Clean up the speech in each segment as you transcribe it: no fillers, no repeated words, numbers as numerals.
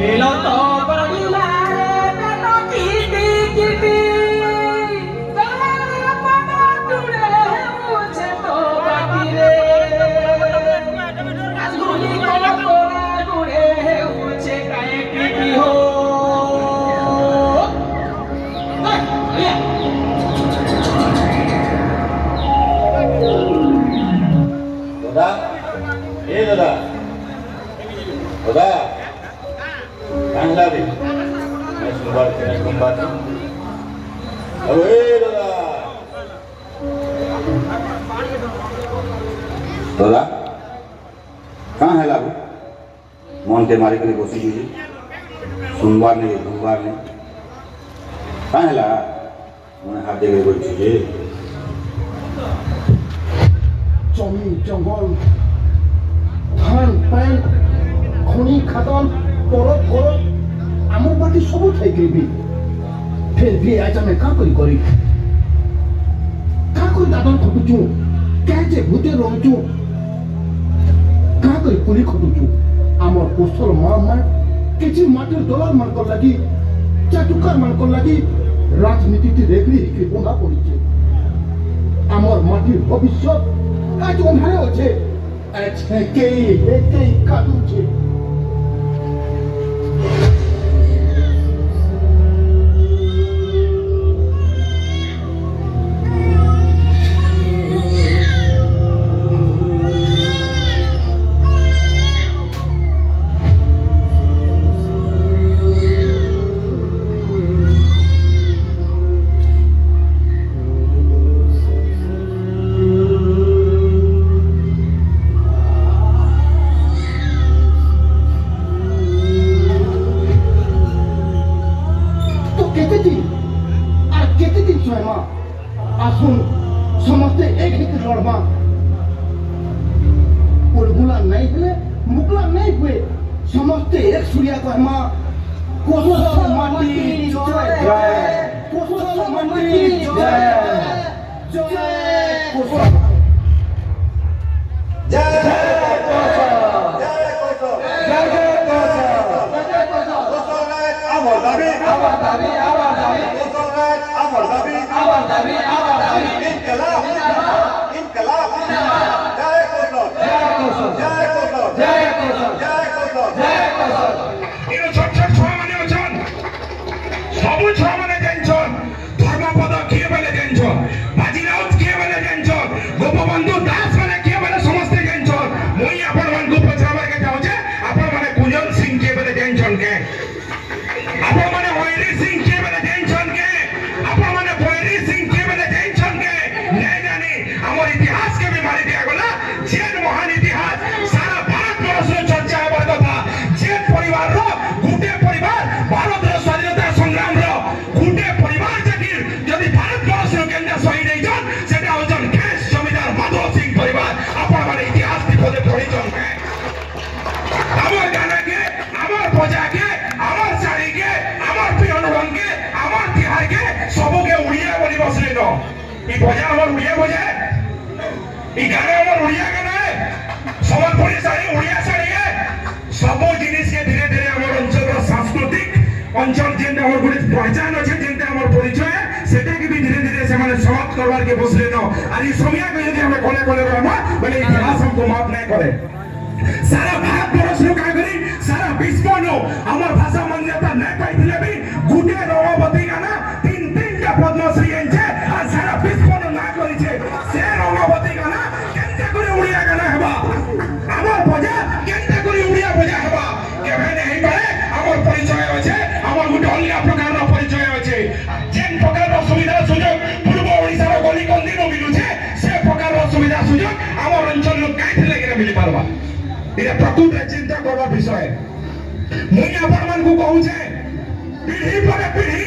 Elo to pergulare peto kiti kiti. Tolong pada dure muche to batire. Asguli kala kora dure muche kae kiti ho. দাদা এ দাদা দাদা কাংলাবি मैं सोमवार के सोमवार अरे दादा दादा कहाँ है लागू मन के मारे के कोशिश कीजिए सोमवार नहीं सोमवार नहीं कहाँ है लगा मैंने हाथ देकर कोई चीज़ জমি জঙ্গল ধান প্যান খনি খাদান পরত গরত আমার বাটি সবু ঠাই গেবি ফের भी आज मैं का करी दादन खटुचु कैसे भूते रहचु का करी कुली खटुचु आमर कोसल मा किछि माटिर डॉलर मानकर लागि चाटुकार मानकर लागि राजनीति रेगड़ी हिके बंगा पड़िছে आमर माटिर भविष्य आज ओम्हारे আছে একেই কাটুছে আসুন সমস্তে এক হিতে লড়বা উলগুলা নাই হলে মুগলা নাই হুয়ে সমস্তে এক সুরিয়া কহমা কোসল মাটি জয় কোসল মাটি জয় জয় কোসল জয় গোপবন্ধু দাস মানে কে বলে সমস্ত জানছন মই আপন মান গো পছাবার কে যাওছে আপন মানে কুঞ্জন সিং কে বলে জানছন কে আপন মানে হইরি সিং কে বলে জানছন কে আপন মানে ভৈরি সিং কে বলে জানছন কে নাই জানি আমার ইতিহাস কে भी মারি দিয়া গলা যে মহান ইতিহাস সারা ভারত বর্ষের চর্চা হবার কথা যে পরিবার র গুটে পরিবার ভারতের স্বাধীনতা সংগ্রাম র গুটে পরিবার যদি ভারত বর্ষের কেন্দ্র শহীদ হইছন সেটা হচ্ছেন কেশ জমিদার মাধব সিং পরিবার আপন মানে ইতিহাস বিপদে পড়িছন আমার গানাকে আমার প্রজাকে আমার শাড়িকে আমার পিয়নকে আমার তিহারকে সবকে উড়িয়া বলি বসলে ন এই প্রজা আমার উড়িয়া বোঝে এই গানে আমার উড়িয়া গানে সম্বলপুরী শাড়ি উড়িয়া শাড়ি সব জিনিসকে ধীরে ধীরে আমার অঞ্চলের সাংস্কৃতিক অঞ্চল যেটা আমার গুলি পহচান আছে যেটা আমার পরিচয় সেটাকে भी धीरे धीरे से मैंने समाप्त करवार के बसले न और इस समय को यदि हमें कोले कोले रहना बोले इतिहास हमको माफ नहीं करे सारा भारत वर्ष नो का करी सारा विश्व नो हमर भाषा मान्यता नहीं पाइथिले भी गुटे रमावती गाना तीन टा पद्मश्री एंचे और सारा विश्व नो ना करी छे से रमावती गाना केनते करे उड़िया गाना हेबा हमर बजा केनते करे उड़िया बजा हेबा केबे नहीं पारे हमर परिचय আছে हमर गुटे अन्य प्रकार रो परिचय আছে जेन प्रकार रो सुविधा सुयोग पूर्व ओडिसा रो गली कंदी नो मिलुछे से प्रकार रो सुविधा सुयोग हमर अंचल लो काइथे लेके मिली पारबा এটা প্রকৃত চিন্তা করবা বিষয় মই আপন মানকু কহুছে পিঢ়ি পরে পিঢ়ি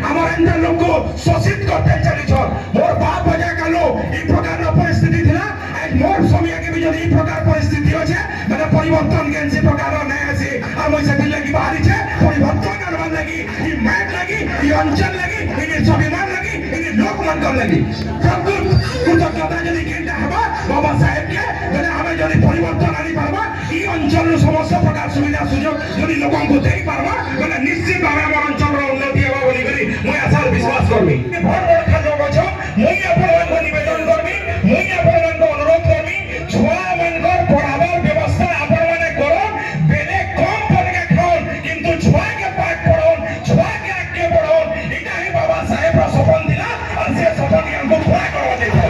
আমার অঞ্চল লোক শোষিত করতে চলিছ মোর বাপ বজা কালো এই প্রকার পরিস্থিতি থিলা আজ মোর সময়কে भी যদি এই প্রকার পরিস্থিতি আছে মানে পরিবর্তন কেনসে প্রকার নাই আছে আর মই সেদিন লাগি বাহারিছে পরিবর্তন করবার লাগি এই ম্যাট লাগি এই অঞ্চল লাগি এই স্বাভিমান লাগি এই लोक मन कर लगी प्रकृत कृतज्ञता जदि केनटा हबा बाबा साहेब के बेले हमें जदि परिवर्तन आनी पारबा ई अंचल समस्त प्रकार सुविधा सुयोग जदि लोकन को देई पारबा बेले निश्चित भावे हमर अंचल रो उन्नति हेबा बोली करी মই आशा विश्वास करमी भर भर खाजो गछ মই अपन मन निवेदन करमी মই अपन मन को अनुरोध करमी छुआ मन कर पढ़ावर व्यवस्था अपन माने करो बेले कम पढ़ के खाओ किंतु छुआ के पाठ पढ़ो छुआ के आगे बढ़ो इटा ही बाबा साहेब रा सपन दिला और से सपन हमको पूरा करवा देता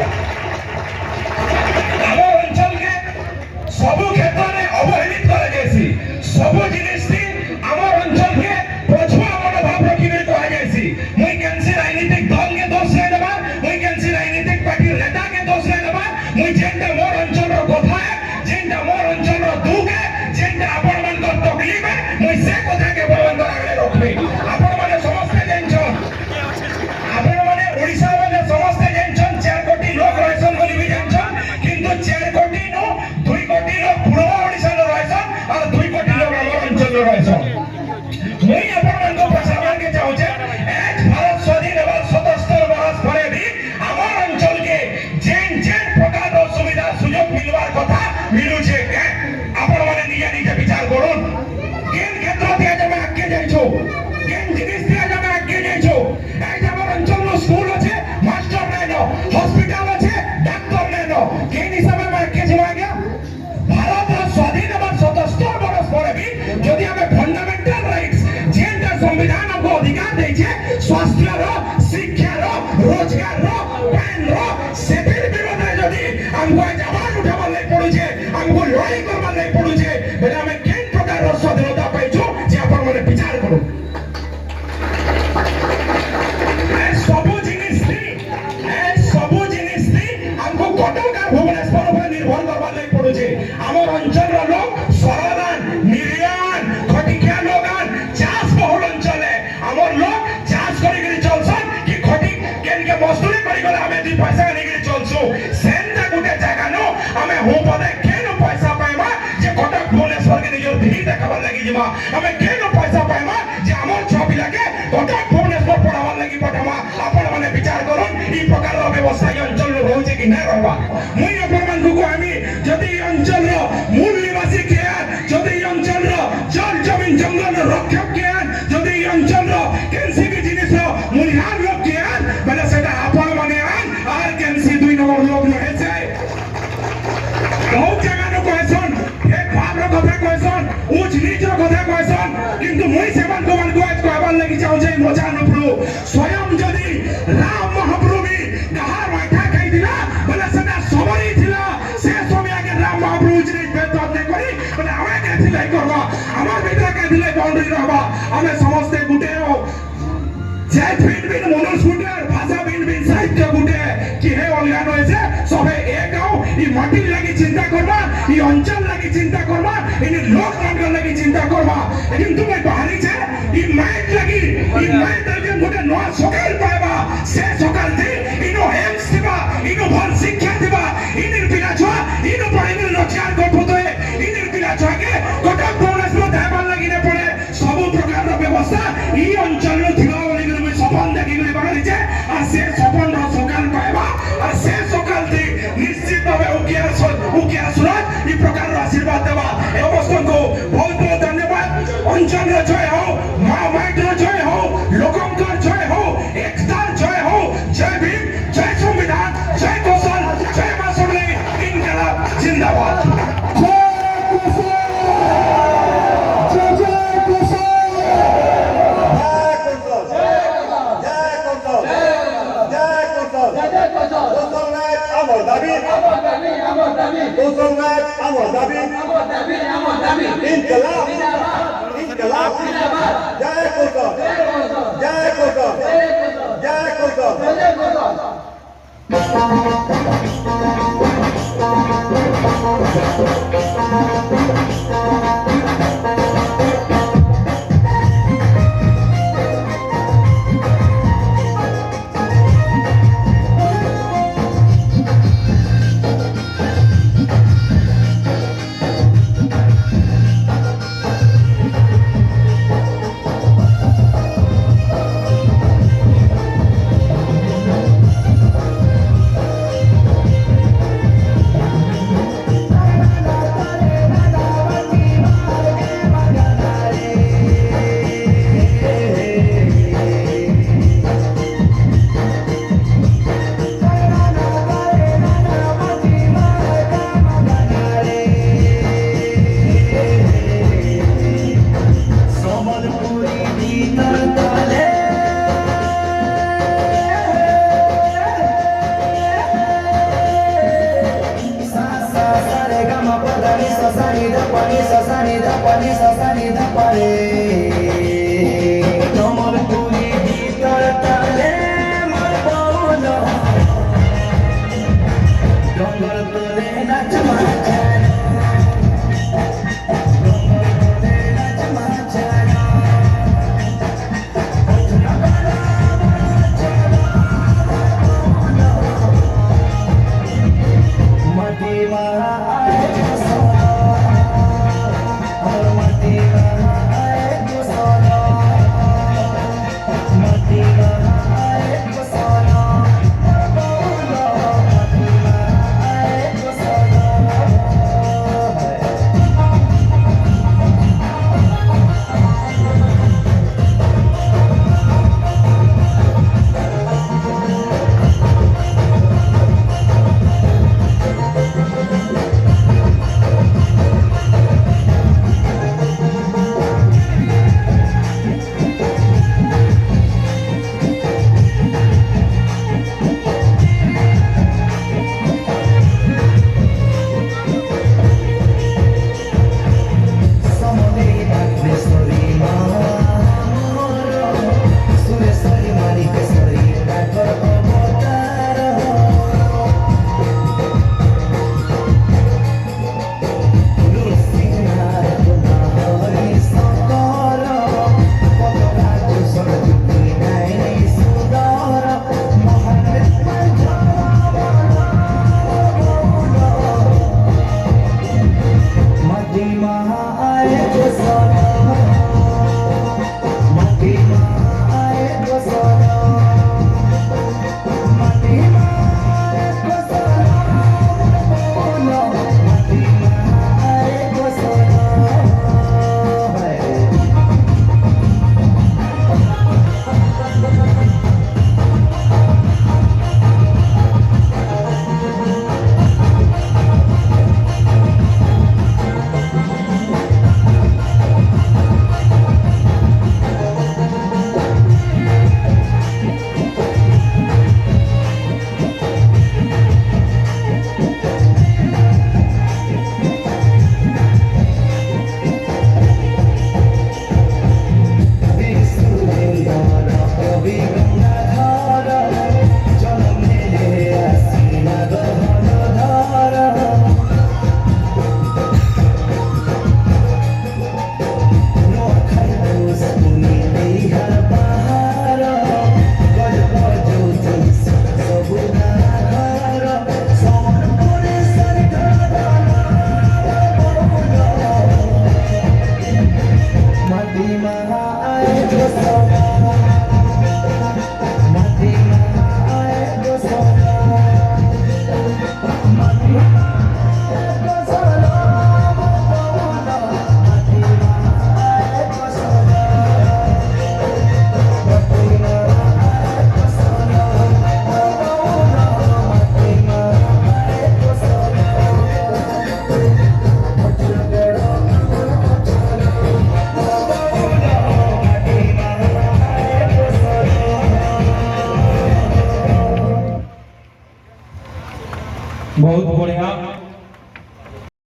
हमर अंचल के सब क्षेत्र में अवहेलित करे जैसी सब जिनिस थी हमर अंचल के पछुआ मनोभाव रखी नहीं कहा जैसी मुई कैंसी राजनीतिक दल के दोष नहीं देबा मुई कैंसी राजनीतिक पार्टी नेता के दोष नहीं देबा मुई जेंटा मोर अंचल रो कथा है जेंटा मोर अंचल रो दुख है जेंटा अपन मन को तकलीफ है मुई से कथा के बरवन आगे रखबे अपन माने समस्त टेंशन अपन माने ओडिसा माने समस्त टेंशन 4 कोटी लोग रहसन बोली भी टेंशन किंतु 4 कोटी नो 2 कोटी लोग पूर्व ओडिसा रो रहसन और 2 कोटी लोग हमर अंचल रो रहसन मुई अपन मन को प्रसारण के चाहू छे एक भारत स्वाधीन और 77 वर्ष परे भी हमर अंचल के जेन जेन प्रकार रो सुविधा सुयोग मिलवार कथा मिलु छे के अपन माने निजे निजे विचार करुन केन क्षेत्र दिया जमे आगे जाइछो केन जिनिस दिया जमे आगे जाइछो এই যে আমার অঞ্চল স্কুল আছে মাস্টার নাই ন হসপিটাল আছে ডাক্তার নাই ন কেন হিসাবে আমি আগে যাওয়া গিয়া भारत स्वाधीन और 77 वर्ष पर भी यदि हमें फंडामेंटल राइट्स जेंटा संविधान हमको अधिकार दे छे स्वास्थ्य रो शिक्षा रो रोजगार रो पैन रो सेफिर विरोध है यदि हमको आवाज उठावा ले पड़ू छे हमको लड़ाई करवा ले पड़ू छे बेले हमें केन प्रकार रो स्वाधीनता पाइछो जे अपन माने विचार करू सबु जिनिस थी हमको कटक और भुवनेश्वर पर निर्भर करवा ले पड़ू छे हमर अंचल रो लोग सरदान निर्यान खटिकिया लोगान चास बहुल अंचल है हमर लोग चास करी करी चलसन कि खटी केन के मजदूरी करी गले हमें 2 पैसा करी करी चलसु सेंटा गुटे जगह नो हमें हो पदे केन पैसा पाइबा जे कटक भुवनेश्वर के निजर धी देखावा लागि जिमा हमें केन पैसा पाइबा जे हमर छबि लागे कटक भुवनेश्वर पढ़ावा लागि पठामा अपन माने विचार करूं ई प्रकार रो व्यवस्था के अंचल रो होजे कि नै रहबा मुई अपन मन को हामी जदि अंचल रो मूल निवासी के जदि अंचल रो जल जमीन जंगल रो रक्षक के जदि अंचल रो केनसी भी जिनिस रो मूल्यवान लोग के बेले सेटा अपन माने आर केनसी 2 नंबर लोग रहे छे बहुत जगह नो क्वेश्चन एक भाव रो कथा क्वेश्चन उच्च नीच रो कथा क्वेश्चन किंतु मुई सेवन को मन को आज कहबार लागि चाहू छे मजा नप्रु स्वयं जदि राम महाप्रभु भी कहार माथा कहि दिला बेले सेटा सबरी थिला से समय के राम महाप्रभु जी भेदभाव नै करी बेले हमें के थिलाई करबा हमर भीतर के थिलाई बाउंड्री रहबा हमें समस्त गुटे हो जय भिन्न भिन्न मनुष्य गुटे भाषा भिन्न भिन्न साहित्य गुटे कि हे अनगान होइसे सबे एक आउ ई माटी लागि चिंता करबा ई अंचल लागि चिंता करबा इनि लोक मानकर लागि चिंता करबा लेकिन तुम्हें बाहरी छे ई माइट लागि ई माइट लागि गुटे नवा सकाल पाइबा से सकाल दे इनो हेल्थ दिबा इनो भल शिक्षा दिबा इनि पिला छुआ इनो पढिने रोजगार गठोते इनि पिला छुआ के कटक भुवनेश्वर धाइबार लागि ने पड़े सब प्रकार रो व्यवस्था ई अंचल रो थिबा बोली गरे सपन देखि गरे बाहरी छे आ से सपन रो सकाल पाइबा आ से सकाल दे निश्चित भावे उकिया सुरत ई प्रकार रो आशीर्वाद देबा ए अवस्था को बहुत बहुत धन्यवाद अंचल रो जय हो मां माइट रो जय हो लोकंकर जय हो एकता जय हो जय भीम जय संविधान जय कौशल जय मां सबले इनकलाब जिंदाबाद আমার দাবি ইনকলাব ইনকলাব জয় কৌশল জয় কৌশল জয় কৌশল ni sa ni da pare tomor puri gitor tale mor bono dongor tole nach machan dongor tole nach machan mati ma बहुत बढ़िया।